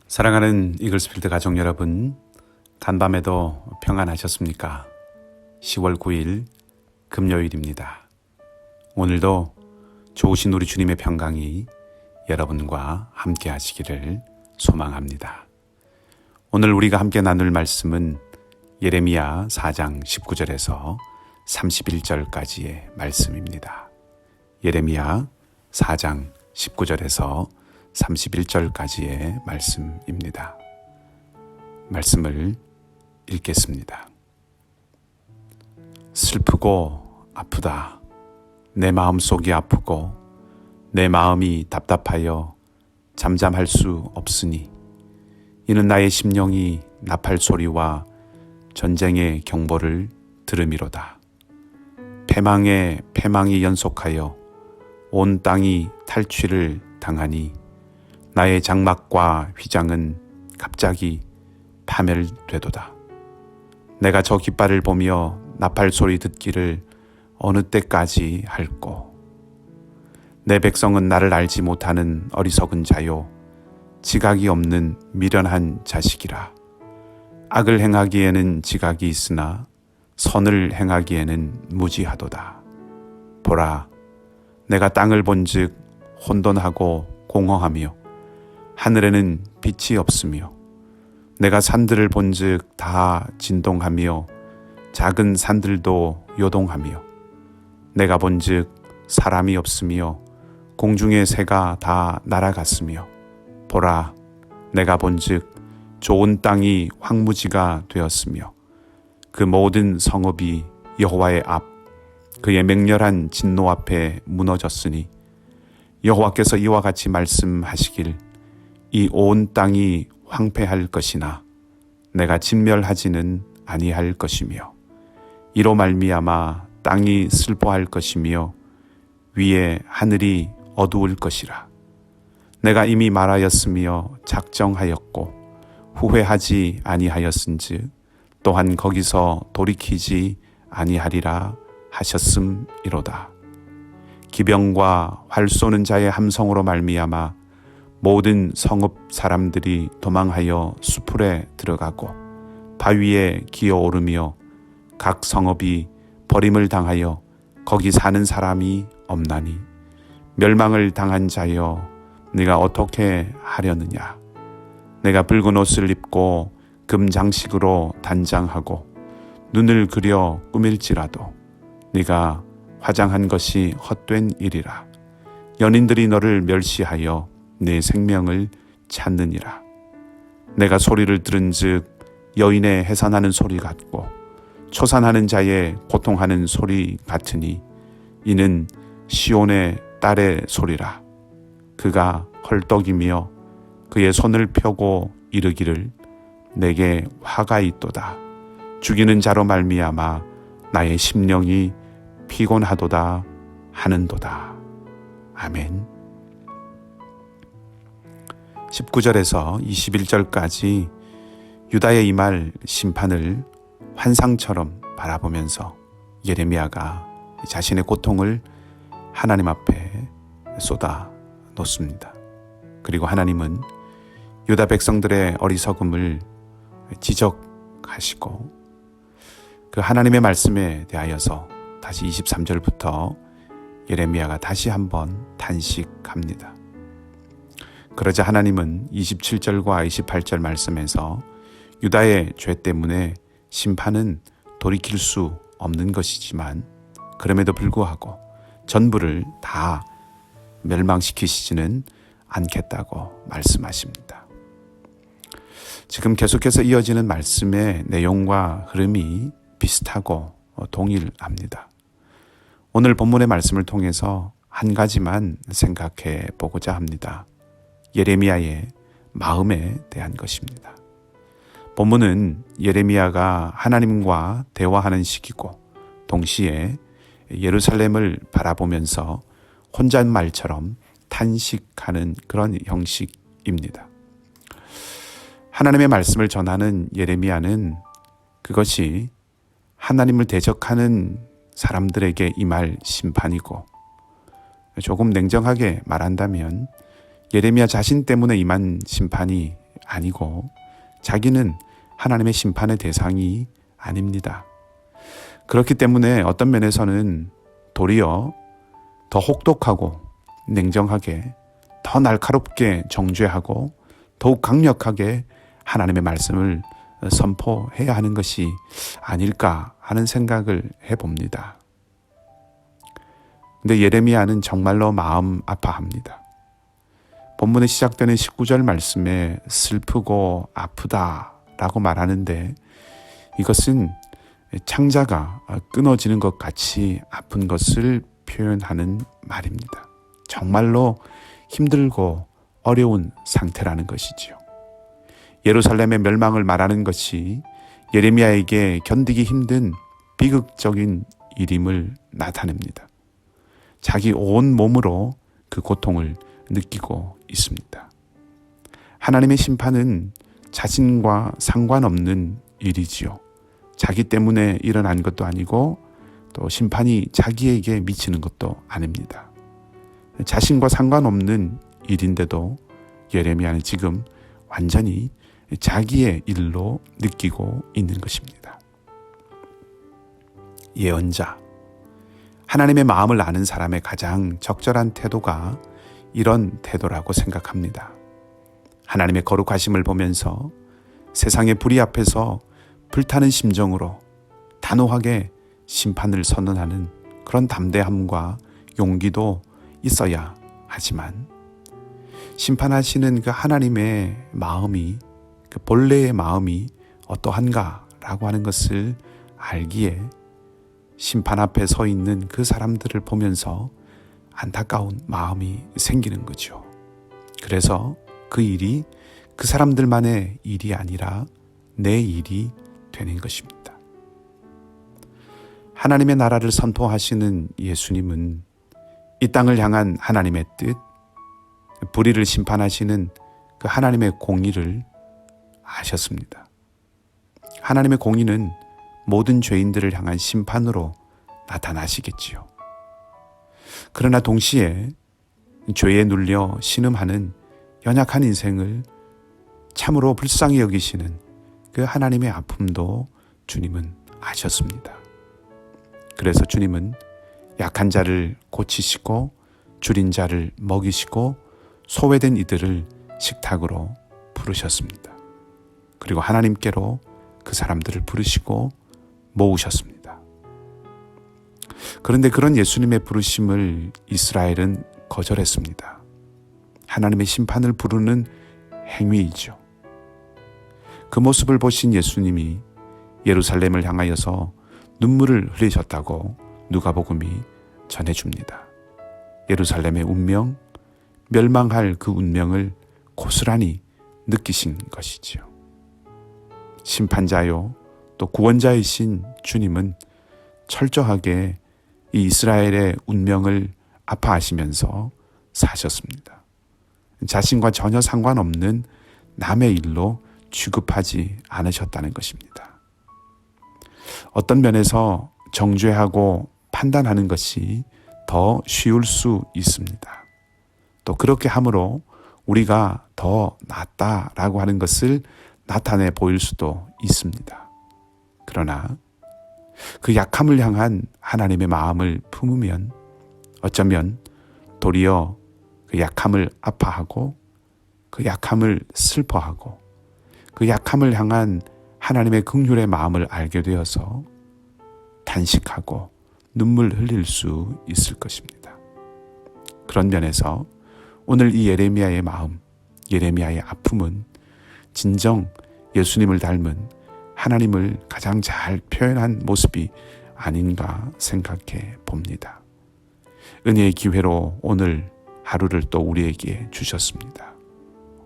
사랑하는 이글스필드 가족 여러분, 간밤에도 평안하셨습니까? 10월 9일 금요일입니다. 오늘도 좋으신 우리 주님의 평강이 여러분과 함께 하시기를 소망합니다. 오늘 우리가 함께 나눌 말씀은 예레미야 4장 19절에서 31절까지의 말씀입니다. 예레미야 4장 19절에서 31절까지의 말씀입니다. 말씀을 읽겠습니다. 슬프고 아프다. 내 마음속이 아프고 내 마음이 답답하여 잠잠할 수 없으니 이는 나의 심령이 나팔 소리와 전쟁의 경보를 들음이로다. 패망에 패망이 연속하여 온 땅이 탈취를 당하니 나의 장막과 휘장은 갑자기 파멸되도다. 내가 저 깃발을 보며 나팔 소리 듣기를 어느 때까지 할꼬. 내 백성은 나를 알지 못하는 어리석은 자요 지각이 없는 미련한 자식이라. 악을 행하기에는 지각이 있으나 선을 행하기에는 무지하도다. 보라, 내가 땅을 본즉 혼돈하고 공허하며 하늘에는 빛이 없으며 내가 산들을 본즉 다 진동하며 작은 산들도 요동하며 내가 본즉 사람이 없으며 공중의 새가 다 날아갔으며 보라, 내가 본즉 좋은 땅이 황무지가 되었으며 그 모든 성읍이 여호와의 앞 그의 맹렬한 진노 앞에 무너졌으니 여호와께서 이와 같이 말씀하시길 이 온 땅이 황폐할 것이나 내가 진멸하지는 아니할 것이며 이로 말미암아 땅이 슬퍼할 것이며 위에 하늘이 어두울 것이라. 내가 이미 말하였으며 작정하였고 후회하지 아니하였은즉 또한 거기서 돌이키지 아니하리라 하셨음이로다. 기병과 활 쏘는 자의 함성으로 말미암아 모든 성읍 사람들이 도망하여 수풀에 들어가고 바위에 기어오르며 각 성읍이 버림을 당하여 거기 사는 사람이 없나니 멸망을 당한 자여 네가 어떻게 하려느냐. 내가 붉은 옷을 입고 금장식으로 단장하고 눈을 그려 꾸밀지라도 네가 화장한 것이 헛된 일이라. 연인들이 너를 멸시하여 내 생명을 찾느니라. 내가 소리를 들은즉 여인의 해산하는 소리 같고 초산하는 자의 고통하는 소리 같으니 이는 시온의 딸의 소리라. 그가 헐떡이며 그의 손을 펴고 이르기를 내게 화가 있도다. 죽이는 자로 말미암아 나의 심령이 피곤하도다 하는도다. 아멘. 19절에서 21절까지 유다의 임할 심판을 환상처럼 바라보면서 예레미야가 자신의 고통을 하나님 앞에 쏟아 놓습니다. 그리고 하나님은 유다 백성들의 어리석음을 지적하시고 그 하나님의 말씀에 대하여서 다시 23절부터 예레미야가 다시 한번 탄식합니다. 그러자 하나님은 27절과 28절 말씀에서 유다의 죄 때문에 심판은 돌이킬 수 없는 것이지만 그럼에도 불구하고 전부를 다 멸망시키시지는 않겠다고 말씀하십니다. 지금 계속해서 이어지는 말씀의 내용과 흐름이 비슷하고 동일합니다. 오늘 본문의 말씀을 통해서 한 가지만 생각해 보고자 합니다. 예레미야의 마음에 대한 것입니다. 본문은 예레미야가 하나님과 대화하는 시기고 동시에 예루살렘을 바라보면서 혼잣말처럼 탄식하는 그런 형식입니다. 하나님의 말씀을 전하는 예레미야는 그것이 하나님을 대적하는 사람들에게 임할 심판이고, 조금 냉정하게 말한다면 예레미야 자신 때문에 임한 심판이 아니고 자기는 하나님의 심판의 대상이 아닙니다. 그렇기 때문에 어떤 면에서는 도리어 더 혹독하고 냉정하게 더 날카롭게 정죄하고 더욱 강력하게 하나님의 말씀을 선포해야 하는 것이 아닐까 하는 생각을 해봅니다. 근데 예레미야는 정말로 마음 아파합니다. 본문에 시작되는 19절 말씀에 슬프고 아프다라고 말하는데 이것은 창자가 끊어지는 것 같이 아픈 것을 표현하는 말입니다. 정말로 힘들고 어려운 상태라는 것이지요. 예루살렘의 멸망을 말하는 것이 예레미야에게 견디기 힘든 비극적인 일임을 나타냅니다. 자기 온 몸으로 그 고통을 느끼고 있습니다. 하나님의 심판은 자신과 상관없는 일이지요. 자기 때문에 일어난 것도 아니고 또 심판이 자기에게 미치는 것도 아닙니다. 자신과 상관없는 일인데도 예레미야는 지금 완전히 자기의 일로 느끼고 있는 것입니다. 예언자, 하나님의 마음을 아는 사람의 가장 적절한 태도가 이런 태도라고 생각합니다. 하나님의 거룩하심을 보면서 세상의 불의 앞에서 불타는 심정으로 단호하게 심판을 선언하는 그런 담대함과 용기도 있어야 하지만 심판하시는 그 하나님의 마음이 그 본래의 마음이 어떠한가라고 하는 것을 알기에 심판 앞에 서 있는 그 사람들을 보면서 안타까운 마음이 생기는 거죠. 그래서 그 일이 그 사람들만의 일이 아니라 내 일이 되는 것입니다. 하나님의 나라를 선포하시는 예수님은 이 땅을 향한 하나님의 뜻, 불의를 심판하시는 그 하나님의 공의를 아셨습니다. 하나님의 공의는 모든 죄인들을 향한 심판으로 나타나시겠지요. 그러나 동시에 죄에 눌려 신음하는 연약한 인생을 참으로 불쌍히 여기시는 그 하나님의 아픔도 주님은 아셨습니다. 그래서 주님은 약한 자를 고치시고 줄인 자를 먹이시고 소외된 이들을 식탁으로 부르셨습니다. 그리고 하나님께로 그 사람들을 부르시고 모으셨습니다. 그런데 그런 예수님의 부르심을 이스라엘은 거절했습니다. 하나님의 심판을 부르는 행위이죠. 그 모습을 보신 예수님이 예루살렘을 향하여서 눈물을 흘리셨다고 누가복음이 전해줍니다. 예루살렘의 운명, 멸망할 그 운명을 고스란히 느끼신 것이지요. 심판자요 또 구원자이신 주님은 철저하게 이 이스라엘의 운명을 아파하시면서 사셨습니다. 자신과 전혀 상관없는 남의 일로 취급하지 않으셨다는 것입니다. 어떤 면에서 정죄하고 판단하는 것이 더 쉬울 수 있습니다. 또 그렇게 함으로 우리가 더 낫다라고 하는 것을 나타내 보일 수도 있습니다. 그러나 그 약함을 향한 하나님의 마음을 품으면 어쩌면 도리어 그 약함을 아파하고 그 약함을 슬퍼하고 그 약함을 향한 하나님의 긍휼의 마음을 알게 되어서 단식하고 눈물 흘릴 수 있을 것입니다. 그런 면에서 오늘 이 예레미야의 마음, 예레미야의 아픔은 진정 예수님을 닮은 하나님을 가장 잘 표현한 모습이 아닌가 생각해 봅니다. 은혜의 기회로 오늘 하루를 또 우리에게 주셨습니다.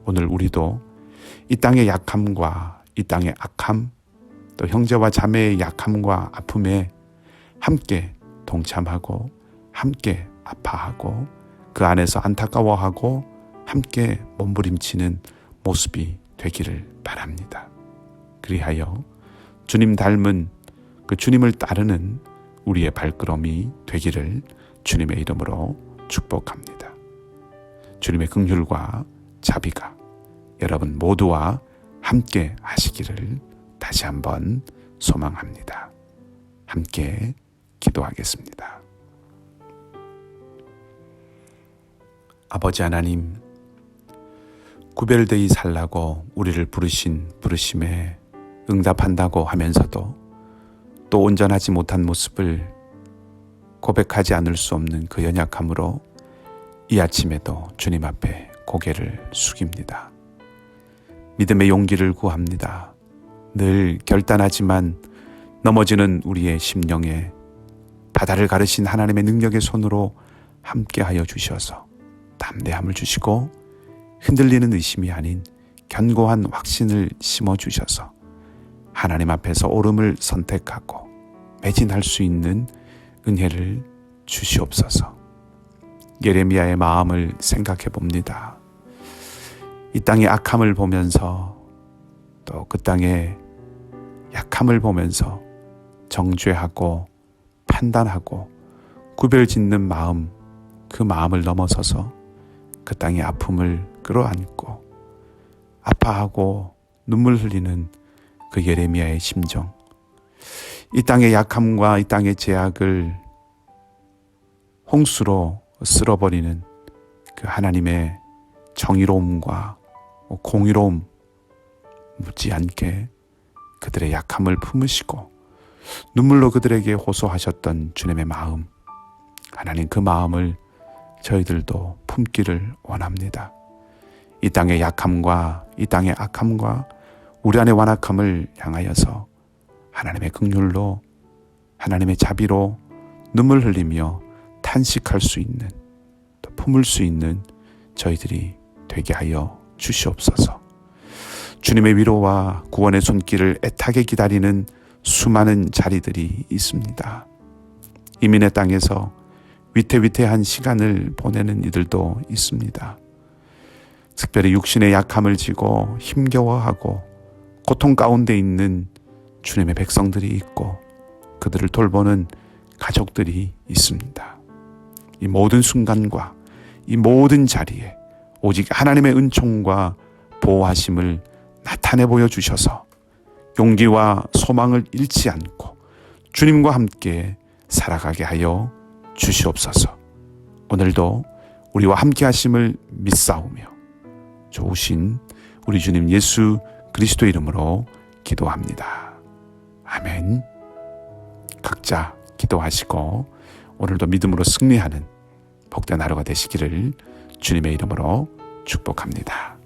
오늘 우리도 이 땅의 약함과 이 땅의 악함, 또 형제와 자매의 약함과 아픔에 함께 동참하고 함께 아파하고 그 안에서 안타까워하고 함께 몸부림치는 모습이 되기를 바랍니다. 그리하여 주님 닮은 그 주님을 따르는 우리의 발걸음이 되기를 주님의 이름으로 축복합니다. 주님의 긍휼과 자비가 여러분 모두와 함께 하시기를 다시 한번 소망합니다. 함께 기도하겠습니다. 아버지 하나님, 구별되이 살라고 우리를 부르신 부르심에 응답한다고 하면서도 또 온전하지 못한 모습을 고백하지 않을 수 없는 그 연약함으로 이 아침에도 주님 앞에 고개를 숙입니다. 믿음의 용기를 구합니다. 늘 결단하지만 넘어지는 우리의 심령에 바다를 가르신 하나님의 능력의 손으로 함께하여 주셔서 담대함을 주시고 흔들리는 의심이 아닌 견고한 확신을 심어주셔서 하나님 앞에서 옳음을 선택하고 매진할 수 있는 은혜를 주시옵소서. 예레미야의 마음을 생각해 봅니다. 이 땅의 악함을 보면서 또 그 땅의 약함을 보면서 정죄하고 판단하고 구별짓는 마음, 그 마음을 넘어서서 그 땅의 아픔을 끌어안고 아파하고 눈물 흘리는 그 예레미야의 심정, 이 땅의 약함과 이 땅의 죄악을 홍수로 쓸어버리는 그 하나님의 정의로움과 공의로움 묻지 않게 그들의 약함을 품으시고 눈물로 그들에게 호소하셨던 주님의 마음, 하나님 그 마음을 저희들도 품기를 원합니다. 이 땅의 약함과 이 땅의 악함과 우리 안의 완악함을 향하여서 하나님의 긍휼로 하나님의 자비로 눈물 흘리며 탄식할 수 있는, 또 품을 수 있는 저희들이 되게 하여 주시옵소서. 주님의 위로와 구원의 손길을 애타게 기다리는 수많은 자리들이 있습니다. 이민의 땅에서 위태위태한 시간을 보내는 이들도 있습니다. 특별히 육신의 약함을 지고 힘겨워하고 고통 가운데 있는 주님의 백성들이 있고 그들을 돌보는 가족들이 있습니다. 이 모든 순간과 이 모든 자리에 오직 하나님의 은총과 보호하심을 나타내 보여주셔서 용기와 소망을 잃지 않고 주님과 함께 살아가게 하여 주시옵소서. 오늘도 우리와 함께 하심을 믿사오며 좋으신 우리 주님 예수 그리스도 이름으로 기도합니다. 아멘. 각자 기도하시고 오늘도 믿음으로 승리하는 복된 하루가 되시기를 주님의 이름으로 축복합니다.